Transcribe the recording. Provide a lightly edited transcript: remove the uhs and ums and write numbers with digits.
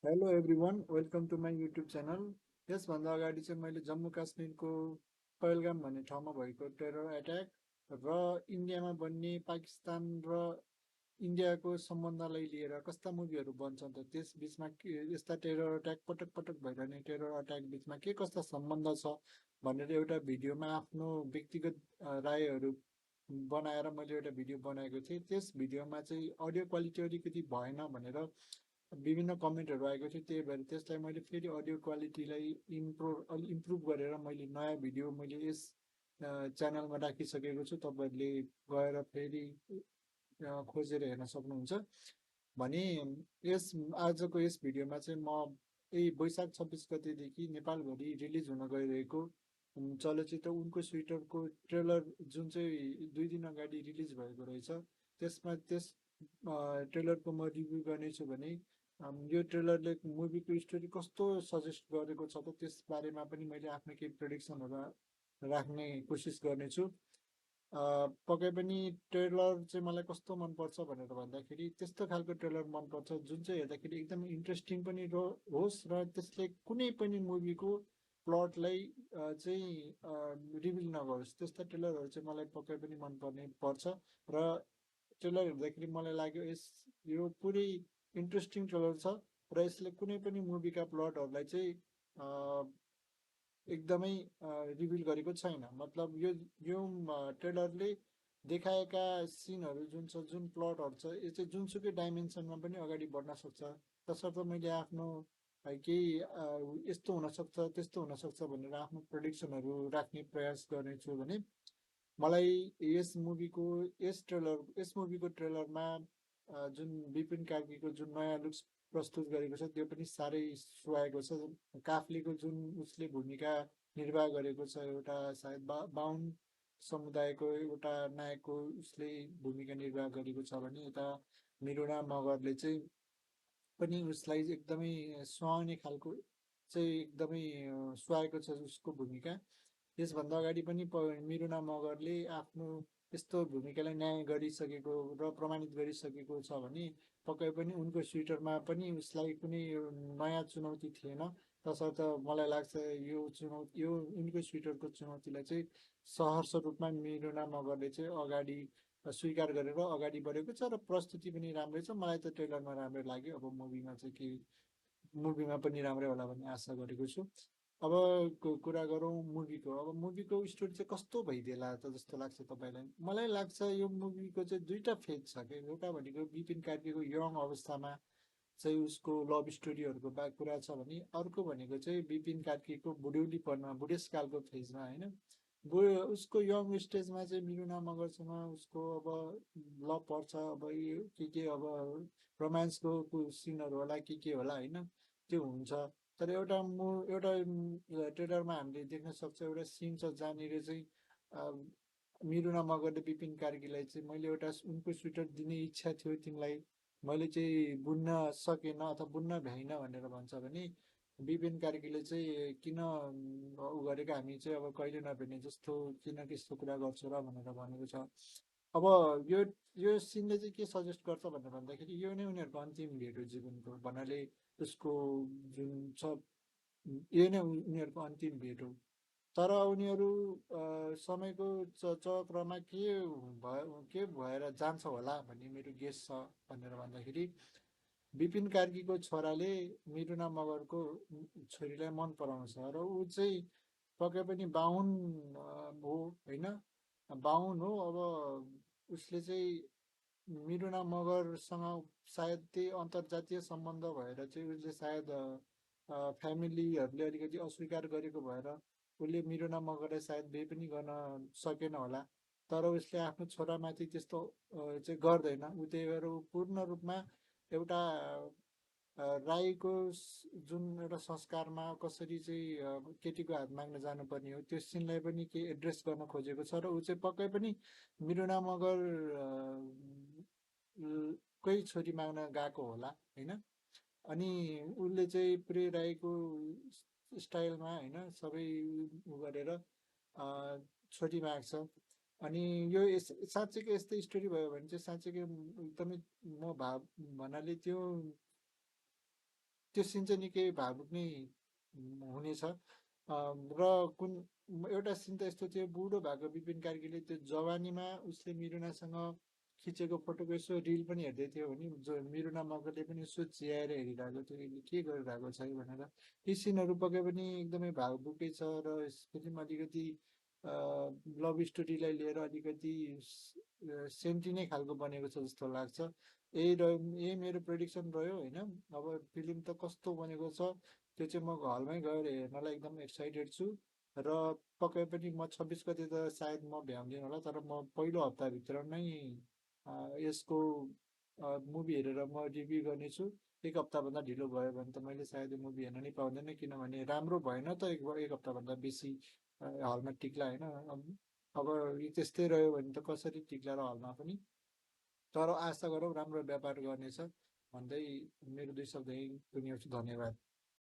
Hello everyone welcome to my YouTube channel. यसभन्दा अगाडि चाहिँ मैले जम्मू काश्मीरको पहलगाम भन्ने ठाउँमा भएको टेरर एट्याक र इन्डियामा बन्ने पाकिस्तान र इन्डियाको सम्बन्धलाई लिएर कस्ता मुभीहरू बन्छन् त त्यस बिचमा यस्ता टेरर अट्याक पटक पटक भइरहने टेरर अट्याक बिचमा के कस्ता सम्बन्ध छ भनेर एउटा भिडियोमा आफ्नो व्यक्तिगत रायहरू बनाएर मैले एउटा भिडियो बनाएको थिएँ। त्यस भिडियोमा चाहिँ अडियो क्वालिटी अलिकति भएन भनेर विभिन्न कमेन्टहरू आएको थियो, त्यही भएर त्यसलाई मैले फेरि अडियो क्वालिटीलाई इम्प्रुभ गरेर मैले नयाँ भिडियो मैले यस च्यानलमा राखिसकेको छु। तपाईँहरूले गएर फेरि खोजेर हेर्न सक्नुहुन्छ भने आजको यस भिडियोमा चाहिँ म यही वैशाख 26 गतेदेखि नेपालभरि रिलिज हुन गइरहेको चलचित्र उनको स्वेटरको ट्रेलर जुन चाहिँ 2 दिन अगाडि रिलिज भएको रहेछ, त्यसमा त्यस ट्रेलरको म रिभ्यू गर्नेछु भने यो ट्रेलरले मुभीको स्टोरी कस्तो सजेस्ट गरेको छ त त्यस बारेमा पनि मैले आफ्नो केही प्रेडिक्सनहरू राख्ने कोसिस गर्नेछु। पक्कै पनि ट्रेलर चाहिँ मलाई कस्तो मनपर्छ भनेर भन्दाखेरि त्यस्तो खालको ट्रेलर मनपर्छ जुन चाहिँ हेर्दाखेरि एकदमै इन्ट्रेस्टिङ पनि होस् र त्यसले कुनै पनि मुभीको प्लटलाई चाहिँ रिभिल नगरोस्, त्यस्ता ट्रेलरहरू चाहिँ मलाई पक्कै पनि मनपर्ने पर्छ। र ट्रेलर हेर्दाखेरि मलाई लाग्यो यो पुरै इन्ट्रेस्टिङ ट्रेलर छ र यसले कुनै पनि मुभीका प्लटहरूलाई चाहिँ एकदमै रिभिल गरेको छैन। मतलब यो ट्रेलरले देखाएका सिनहरू जुन छ, जुन प्लटहरू छ, यो चाहिँ जुनसुकै डाइमेन्सनमा पनि अगाडि बढ्न सक्छ। तसर्थ मैले आफ्नो केही यस्तो हुनसक्छ त्यस्तो हुनसक्छ भनेर आफ्नो प्रेडिक्सनहरू राख्ने प्रयास गर्नेछु भने मलाई यस मुभीको ट्रेलरमा जुन विपिन कार्कीको जुन नयाँ लुक्स प्रस्तुत गरेको छ त्यो पनि साह्रै सुहाएको छ। काफ्लेको जुन उसले भूमिका निर्वाह गरेको छ, एउटा सायद बाहुन समुदायको एउटा नायकको उसले भूमिका निर्वाह गरेको छ भने यता मिरुना मगरले चाहिँ पनि उसलाई एकदमै सुहाउने खालको चाहिँ एकदमै सुहाएको छ उसको भूमिका। यसभन्दा अगाडि पनि मिरुना मगरले आफ्नो यस्तो भूमिकालाई न्याय गरिसकेको र प्रमाणित गरिसकेको छ भने पक्कै पनि उनको स्वेटरमा पनि उसलाई कुनै नयाँ चुनौती थिएन। तसर्थ मलाई लाग्छ यो उनको स्वेटरको चुनौतीलाई चाहिँ सहर्ष रूपमा मिरुना मगरले चाहिँ अगाडि स्वीकार गरेर अगाडि बढेको छ र प्रस्तुति पनि राम्रै छ। मलाई त ट्रेलरमा राम्रै लाग्यो। अब मुभीमा पनि राम्रै होला भन्ने आशा गरेको छु। अब कुरा गरौँ मुभीको। अब मुभीको स्टोरी चाहिँ कस्तो भइदिएला त जस्तो लाग्छ तपाईँलाई? मलाई लाग्छ यो मुभीको चाहिँ दुईटा फेज छ क्या। एउटा भनेको बिपिन कार्कीको यङ अवस्थामा चाहिँ उसको लभ स्टोरीहरूको कुरा छ भने अर्को भनेको चाहिँ बिपिन कार्कीको बुढ्यौलीपनमा बुढेसकालको फेजमा होइन। उसको यङ स्टेजमा चाहिँ मिरुना मगरसँग उसको अब लभ पर्छ, अब यो के अब रोमान्सको सिनहरू होला के होला होइन, त्यो हुन्छ। तर एउटा ट्रेलरमा हामीले देख्न सक्छ एउटा सिन छ जहाँनिर चाहिँ मिरुना मगरले विपिन कार्कीलाई चाहिँ मैले एउटा उनको स्वेटर दिने इच्छा थियो तिमीलाई, मैले चाहिँ बुन्न सकेन अथवा बुन्न भ्याइन भनेर भन्छ भने विपिन कार्कीले चाहिँ किन उ गरेको, हामी चाहिँ अब कहिले नभेट्ने जस्तो किन त्यस्तो कुरा गर्छु र भनेर भनेको छ। अब यो यो सिनले चाहिँ के सजेस्ट गर्छ भनेर भन्दाखेरि यो नै उनीहरूको अन्तिम भेट हो जीवनको भन्नाले उसको जुन छ यो नै उनीहरूको अन्तिम भेट हो। तर उनीहरू समयको चक्रमा के भएर जान्छ होला भन्ने मेरो गेस छ भनेर भन्दाखेरि विपिन कार्कीको छोराले मिरुना मगरको छोरीलाई मन पराउँछ र ऊ चाहिँ पक्कै पनि बाहुन हो होइन, बाहुन हो। अब उसले चाहिँ मिरुना मगरसँग सायद त्यही अन्तर्जातीय सम्बन्ध भएर चाहिँ उसले सायद फ्यामिलीहरूले अलिकति अस्वीकार गरेको भएर उसले मिरुना मगरलाई सायद बिहे पनि गर्न सकेन होला। तर उसले आफ्नो छोरामाथि त्यस्तो चाहिँ गर्दैन। ऊ त्यही भएर ऊ पूर्ण रूपमा एउटा राईको जुन एउटा संस्कारमा कसरी चाहिँ केटीको हात माग्न जानुपर्ने हो त्यो सिनलाई पनि के एड्रेस गर्न खोजेको छ र ऊ चाहिँ पक्कै पनि मिरुना मगर कै छोरी माग्न गएको होला होइन। अनि उसले चाहिँ प्रिय राईको स्टाइलमा होइन सबै उ गरेर छोरी माग्छ। अनि यो साँच्चैकै यस्तै स्टोरी भयो भने चाहिँ साँच्चैकै एकदमै म भन्नाले त्यो त्यो सिन चाहिँ निकै भावुक नै हुनेछ। र कुन एउटा सिन त यस्तो थियो, बुढो भएको बिपिन कार्कीले त्यो जवानीमा उसले मिरुनासँग खिचेको फोटोको यसो रिल पनि हेर्दै थियो भने जो मिरुना मगरले पनि यसो चियाएर हेरिरहेको थियो, यसले के गरिरहेको छ है भनेर। ती सिनहरू पक्कै पनि एकदमै भावुकै छ र यस फिल्म अलिकति लभ स्टोरीलाई लिएर अलिकति सेन्टी नै खालको बनेको छ जस्तो लाग्छ। यही रह्यो, यही मेरो प्रेडिक्सन रह्यो होइन। अब फिल्म त कस्तो बनेको छ त्यो चाहिँ म हलमै गएर हेर्नलाई एकदम एक्साइटेड छु। र पक्कै पनि म 26 गते त सायद म भ्याउँदिनँ होला, तर म पहिलो हप्ताभित्र नै यसको मुभी हेरेर म रिभ्यू गर्नेछु। एक हप्ताभन्दा ढिलो भयो भने त मैले सायद यो मुभी हेर्न नै पाउँदैन, किनभने राम्रो भएन त एक हप्ताभन्दा बेसी हलमा टिक्ला होइन। अब यो त्यस्तै रह्यो भने त कसरी टिक्ला र हलमा पनि। तर आशा गरौँ राम्रो व्यापार गर्नेछ भन्दै मेरो 2 शब्द यहीँ टुङ्ग्याउँछु। धन्यवाद।